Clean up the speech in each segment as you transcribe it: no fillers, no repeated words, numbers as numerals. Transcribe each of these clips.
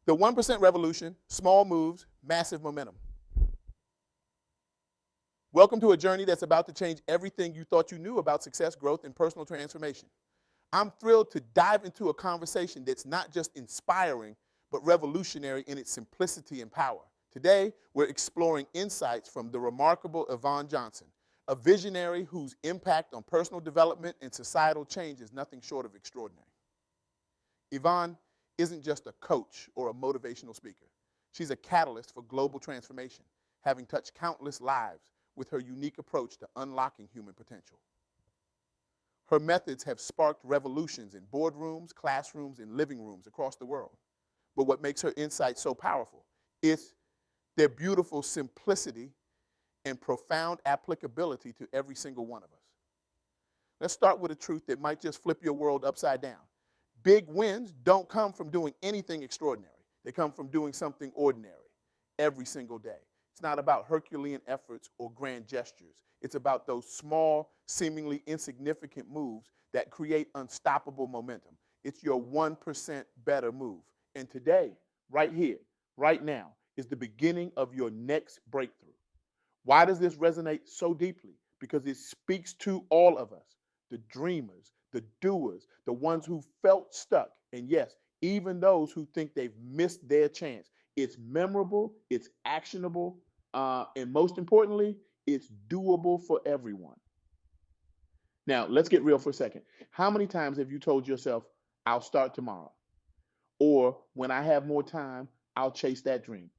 The 1% revolution, small moves, massive momentum. Welcome to a journey that's about to change everything you thought you knew about success, growth, and personal transformation. I'm thrilled to dive into a conversation that's not just inspiring, but revolutionary in its simplicity and power. Today, we're exploring insights from the remarkable Yvonne Johnson, a visionary whose impact on personal development and societal change is nothing short of extraordinary. Yvonne isn't just a coach or a motivational speaker. She's a catalyst for global transformation, having touched countless lives with her unique approach to unlocking human potential. Her methods have sparked revolutions in boardrooms, classrooms, and living rooms across the world. But what makes her insights so powerful is their beautiful simplicity and profound applicability to every single one of us. Let's start with a truth that might just flip your world upside down. Big wins don't come from doing anything extraordinary. They come from doing something ordinary every single day. It's not about Herculean efforts or grand gestures. It's about those small, seemingly insignificant moves that create unstoppable momentum. It's your 1% better move. And today, right here, right now, is the beginning of your next breakthrough. Why does this resonate so deeply? Because it speaks to all of us, the dreamers, the doers, the ones who felt stuck, and yes, even those who think they've missed their chance. It's memorable, it's actionable, and most importantly, it's doable for everyone. Now, let's get real for a second. How many times have you told yourself, I'll start tomorrow? Or when I have more time, I'll chase that dream?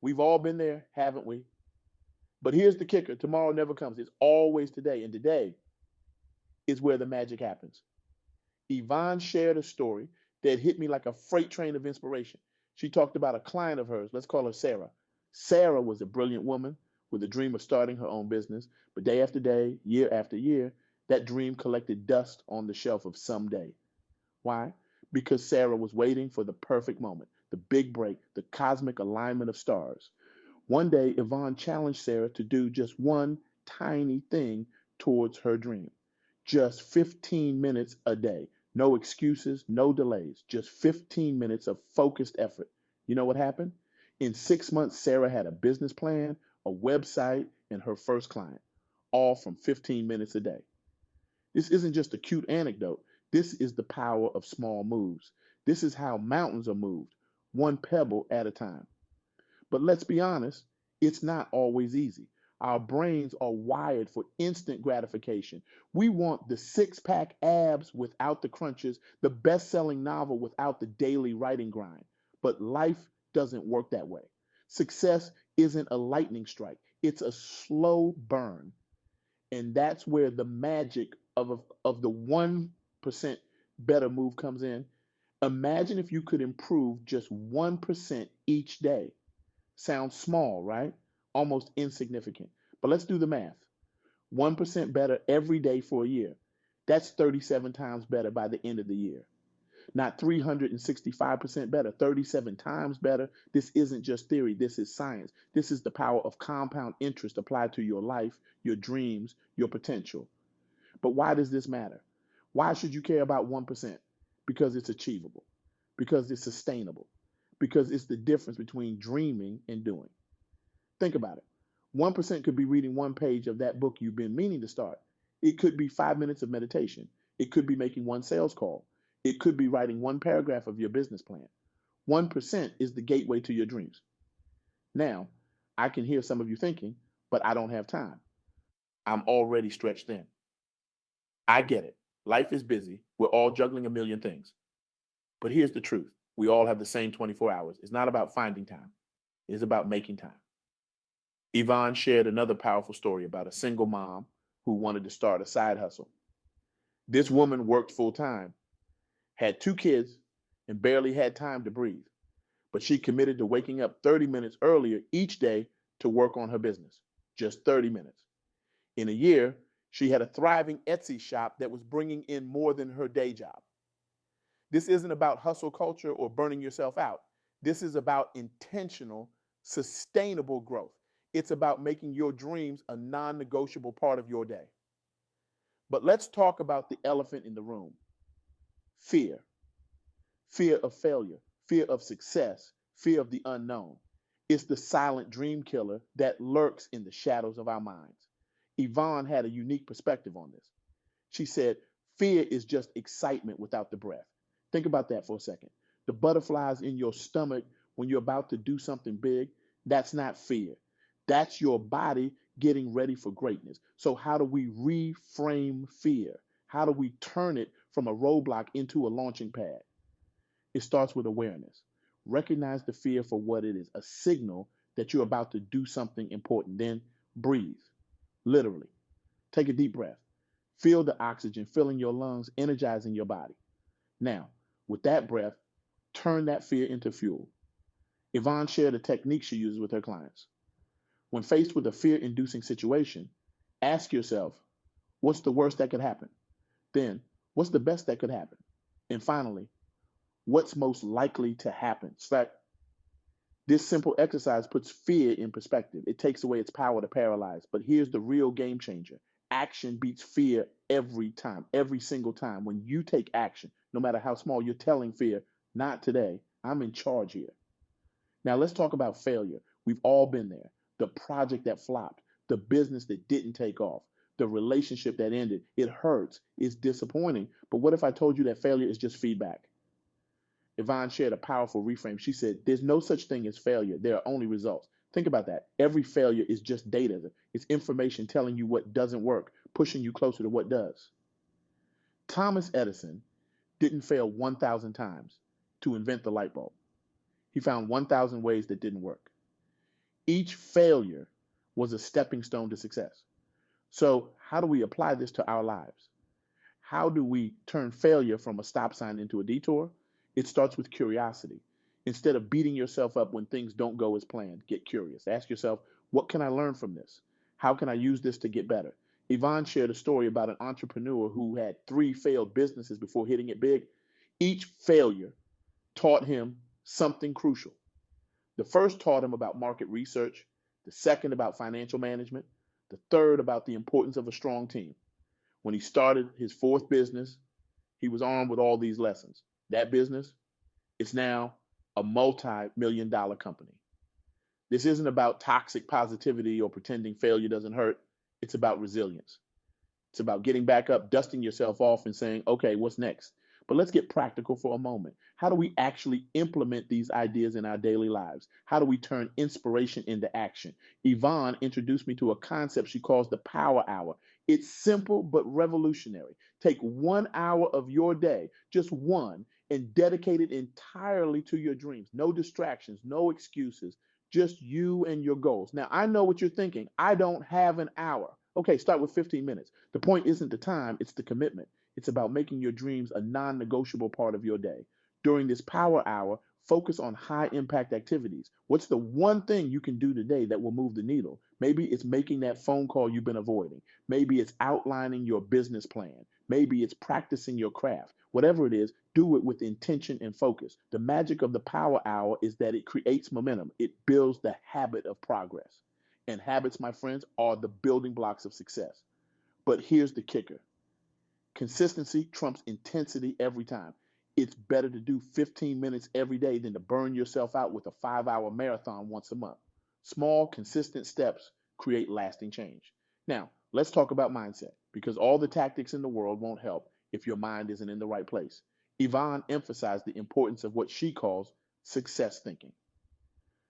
We've all been there, haven't we? But here's the kicker, tomorrow never comes. It's always today, and today is where the magic happens. Yvonne shared a story that hit me like a freight train of inspiration. She talked about a client of hers. Let's call her Sarah. Sarah was a brilliant woman with a dream of starting her own business, but day after day, year after year, that dream collected dust on the shelf of someday. Why? Because Sarah was waiting for the perfect moment, the big break, the cosmic alignment of stars. One day, Yvonne challenged Sarah to do just one tiny thing towards her dream. Just 15 minutes a day. No excuses, no delays. Just 15 minutes of focused effort. You know what happened? In 6 months, Sarah had a business plan, a website, and her first client, all from 15 minutes a day. This isn't just a cute anecdote. This is the power of small moves. This is how mountains are moved, one pebble at a time. But let's be honest, it's not always easy. Our brains are wired for instant gratification. We want the six-pack abs without the crunches, the best-selling novel without the daily writing grind. But life doesn't work that way. Success isn't a lightning strike. It's a slow burn. And that's where the magic of the 1% better move comes in. Imagine if you could improve just 1% each day. Sounds small, right? Almost insignificant. But let's do the math. 1% better every day for a year. That's 37 times better by the end of the year. Not 365% better, 37 times better. This isn't just theory, this is science. This is the power of compound interest applied to your life, your dreams, your potential. But why does this matter? Why should you care about 1%? Because it's achievable, because it's sustainable, because it's the difference between dreaming and doing. Think about it. 1% could be reading one page of that book you've been meaning to start. It could be 5 minutes of meditation. It could be making one sales call. It could be writing one paragraph of your business plan. 1% is the gateway to your dreams. Now, I can hear some of you thinking, but I don't have time. I'm already stretched thin. I get it. Life is busy. We're all juggling a million things. But here's the truth. We all have the same 24 hours. It's not about finding time. It's about making time. Yvonne shared another powerful story about a single mom who wanted to start a side hustle. This woman worked full time, had 2 kids, and barely had time to breathe. But she committed to waking up 30 minutes earlier each day to work on her business. Just 30 minutes. In a year, she had a thriving Etsy shop that was bringing in more than her day job. This isn't about hustle culture or burning yourself out. This is about intentional, sustainable growth. It's about making your dreams a non-negotiable part of your day. But let's talk about the elephant in the room. Fear. Fear of failure, fear of success, fear of the unknown. It's the silent dream killer that lurks in the shadows of our minds. Yvonne had a unique perspective on this. She said, fear is just excitement without the breath. Think about that for a second. The butterflies in your stomach when you're about to do something big, that's not fear. That's your body getting ready for greatness. So, how do we reframe fear? How do we turn it from a roadblock into a launching pad? It starts with awareness. Recognize the fear for what it is, a signal that you're about to do something important. Then breathe, literally. Take a deep breath. Feel the oxygen filling your lungs, energizing your body. Now, with that breath, turn that fear into fuel. Yvonne shared a technique she uses with her clients. When faced with a fear inducing situation, ask yourself, what's the worst that could happen? Then, what's the best that could happen? And finally, what's most likely to happen? So that this simple exercise puts fear in perspective. It takes away its power to paralyze. But here's the real game changer. Action beats fear every time, every single time. When you take action, no matter how small, you're telling fear, not today. I'm in charge here. Now let's talk about failure. We've all been there. The project that flopped, the business that didn't take off, the relationship that ended. It hurts. It's disappointing. But what if I told you that failure is just feedback? Yvonne shared a powerful reframe. She said, there's no such thing as failure. There are only results. Think about that. Every failure is just data. It's information telling you what doesn't work, pushing you closer to what does. Thomas Edison didn't fail 1,000 times to invent the light bulb. He found 1,000 ways that didn't work. Each failure was a stepping stone to success. So how do we apply this to our lives? How do we turn failure from a stop sign into a detour? It starts with curiosity. Instead of beating yourself up when things don't go as planned, get curious. Ask yourself, what can I learn from this? How can I use this to get better? Yvonne shared a story about an entrepreneur who had 3 failed businesses before hitting it big. Each failure taught him something crucial. The first taught him about market research, the second about financial management, the third about the importance of a strong team. When he started his 4th business, he was armed with all these lessons. That business is now a multi-million dollar company. This isn't about toxic positivity or pretending failure doesn't hurt. It's about resilience. It's about getting back up, dusting yourself off, and saying, okay, what's next? But let's get practical for a moment. How do we actually implement these ideas in our daily lives? How do we turn inspiration into action? Yvonne introduced me to a concept she calls the power hour. It's simple but revolutionary. Take 1 hour of your day, just one, and dedicate it entirely to your dreams. No distractions, no excuses, just you and your goals. Now, I know what you're thinking. I don't have an hour. Okay, start with 15 minutes. The point isn't the time, it's the commitment. It's about making your dreams a non-negotiable part of your day. During this power hour, focus on high impact activities. What's the one thing you can do today that will move the needle? Maybe it's making that phone call you've been avoiding. Maybe it's outlining your business plan. Maybe it's practicing your craft. Whatever it is, do it with intention and focus. The magic of the power hour is that it creates momentum. It builds the habit of progress. And habits, my friends, are the building blocks of success. But here's the kicker. Consistency trumps intensity every time. It's better to do 15 minutes every day than to burn yourself out with a 5-hour marathon once a month. Small, consistent steps create lasting change. Now, let's talk about mindset, because all the tactics in the world won't help if your mind isn't in the right place. Yvonne emphasized the importance of what she calls success thinking.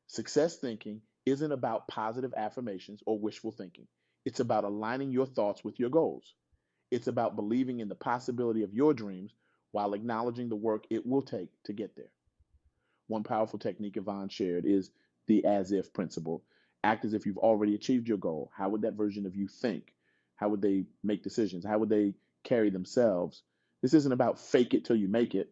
Success thinking isn't about positive affirmations or wishful thinking. It's about aligning your thoughts with your goals. It's about believing in the possibility of your dreams while acknowledging the work it will take to get there. One powerful technique Yvonne shared is the as if principle. Act as if you've already achieved your goal. How would that version of you think? How would they make decisions? How would they carry themselves? This isn't about fake it till you make it.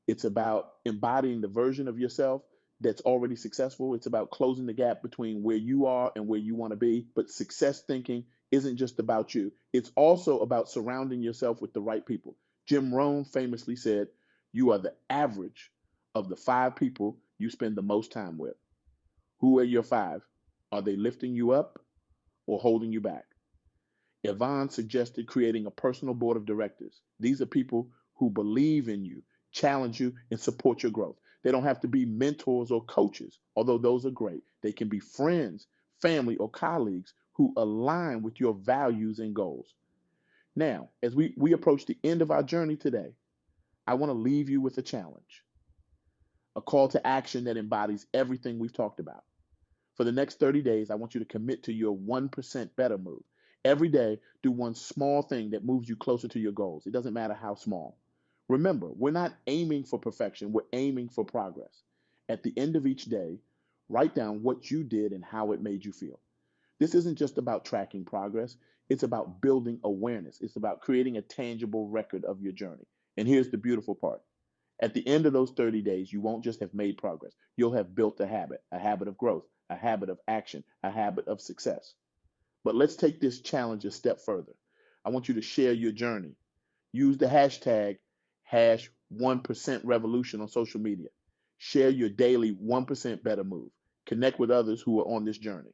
It's about embodying the version of yourself that's already successful. It's about closing the gap between where you are and where you want to be. But success thinking isn't just about you. It's also about surrounding yourself with the right people. Jim Rohn famously said, you are the average of the 5 people you spend the most time with. Who are your 5? Are they lifting you up or holding you back? Yvonne suggested creating a personal board of directors. These are people who believe in you, challenge you, and support your growth. They don't have to be mentors or coaches, although those are great. They can be friends, family, or colleagues who align with your values and goals. Now, as we approach the end of our journey today, I want to leave you with a challenge, a call to action that embodies everything we've talked about. For the next 30 days, I want you to commit to your 1% better move. Every day, do one small thing that moves you closer to your goals. It doesn't matter how small. Remember, we're not aiming for perfection, we're aiming for progress. At the end of each day, write down what you did and how it made you feel. This isn't just about tracking progress, it's about building awareness. It's about creating a tangible record of your journey. And here's the beautiful part. At the end of those 30 days, you won't just have made progress. You'll have built a habit of growth, a habit of action, a habit of success. But let's take this challenge a step further. I want you to share your journey. Use the hashtag hash 1% revolution on social media. Share your daily 1% better move. Connect with others who are on this journey.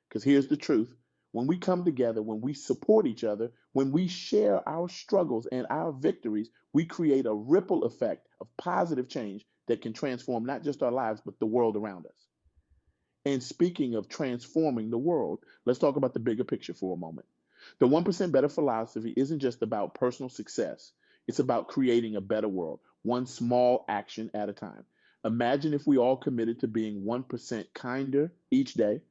Because here's the truth. When we come together, when we support each other, when we share our struggles and our victories, we create a ripple effect of positive change that can transform not just our lives, but the world around us. And speaking of transforming the world, let's talk about the bigger picture for a moment. The 1% better philosophy isn't just about personal success. It's about creating a better world, one small action at a time. Imagine if we all committed to being 1% kinder each day,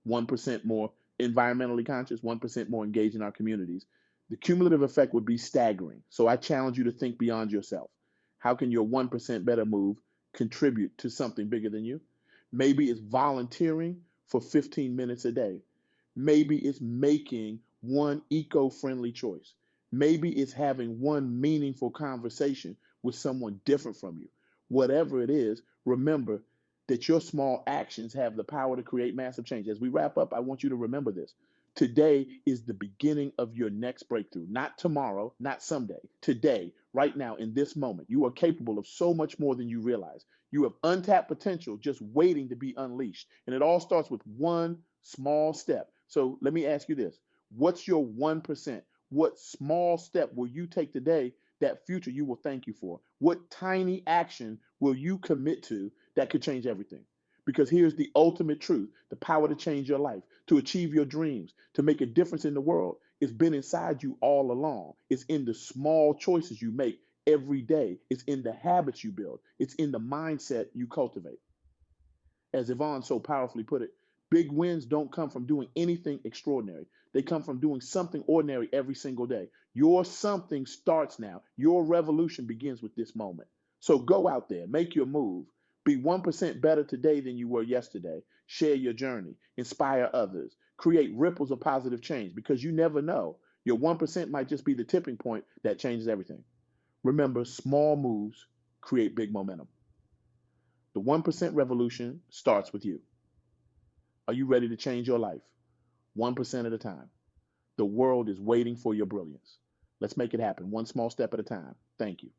1% more environmentally conscious, 1% more engaged in our communities. The cumulative effect would be staggering. So I challenge you to think beyond yourself. How can your 1% better move contribute to something bigger than you? Maybe it's volunteering for 15 minutes a day. Maybe it's making one eco-friendly choice. Maybe it's having one meaningful conversation with someone different from you. Whatever it is, remember that your small actions have the power to create massive change. As we wrap up, I want you to remember this. Today is the beginning of your next breakthrough. Not tomorrow, not someday. Today, right now, in this moment, you are capable of so much more than you realize. You have untapped potential just waiting to be unleashed. And it all starts with one small step. So let me ask you this. What's your 1%? What small step will you take today that future you will thank you for? What tiny action will you commit to that could change everything? Because here's the ultimate truth, the power to change your life, to achieve your dreams, to make a difference in the world. It's been inside you all along. It's in the small choices you make every day. It's in the habits you build. It's in the mindset you cultivate. As Yvonne so powerfully put it, big wins don't come from doing anything extraordinary. They come from doing something ordinary every single day. Your something starts now. Your revolution begins with this moment. So go out there, make your move. Be 1% better today than you were yesterday. Share your journey, inspire others, create ripples of positive change because you never know. Your 1% might just be the tipping point that changes everything. Remember, small moves create big momentum. The 1% revolution starts with you. Are you ready to change your life? 1% at a time. The world is waiting for your brilliance. Let's make it happen, one small step at a time. Thank you.